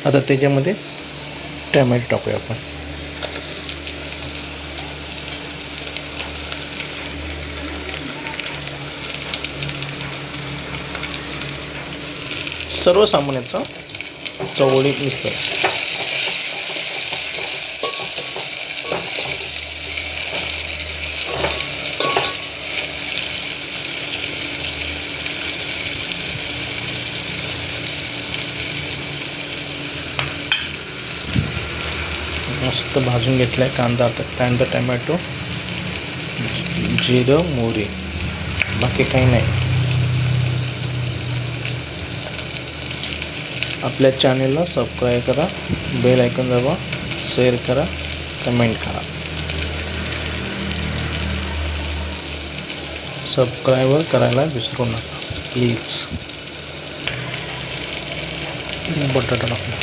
आता त्याच्यामध्ये टॅमॅटो टाकूया आपण. सर्व सामान्याचा चवळी मिसळ. मस्त भाजून घेतलाय कांदा, टॅमॅटो, जिरं, मोहरी, बाकी काही नाही. आपल्या चॅनेलला सबस्क्राईब करा, बेल आयकॉन दाबा, शेअर करा, कमेंट करा. सबस्क्राईब करायला विसरू नका प्लीज. बटाटा टाकू.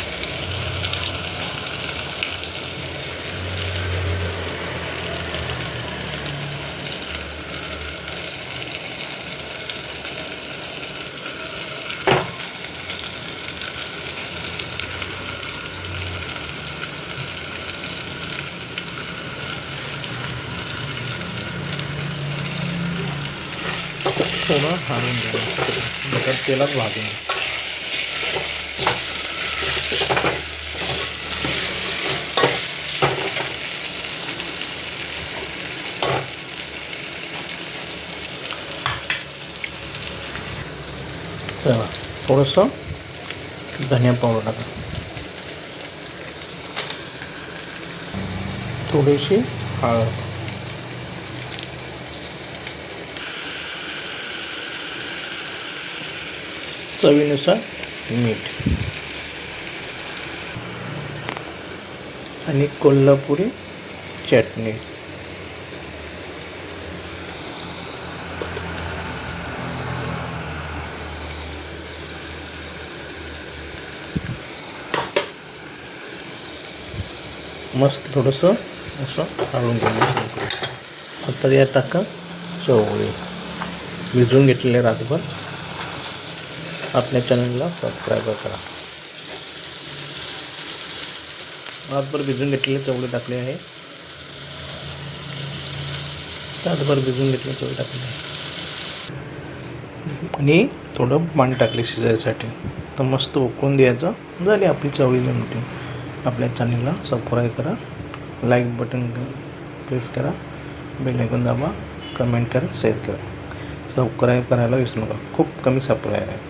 थोडं हालून घ्या, बटाटा तेलात भाजून. चला थोडंसं धनिया पावडर टाका, थोडीशी हळद, चवीनुसार मीठ आणि कोल्हापुरी चटणी. मस्त थोडंसं असं हळून घ्यायचं. आता या टाका चवळी भिजवून घेतलेले रात्रभर. आपल्या चॅनलला सबस्क्राईब करा. रातभर भिजून घेतलेले चवळी टाकले आहे. रातभर भिजून घेतलेले चवळी टाकले आहे आणि थोडं पाणी टाकले शिजायसाठी. तर मस्त उकळून द्यायचं. झाली आपली चवळी जमते. आपल्या चॅनलला सबस्क्राईब करा, लाईक बटन प्रेस करा, बेल आयकॉन दाबा, कमेंट करा, शेअर करा. सबस्क्राईब करायला विसरू नका. खूप कमी सबस्क्राईब आहे.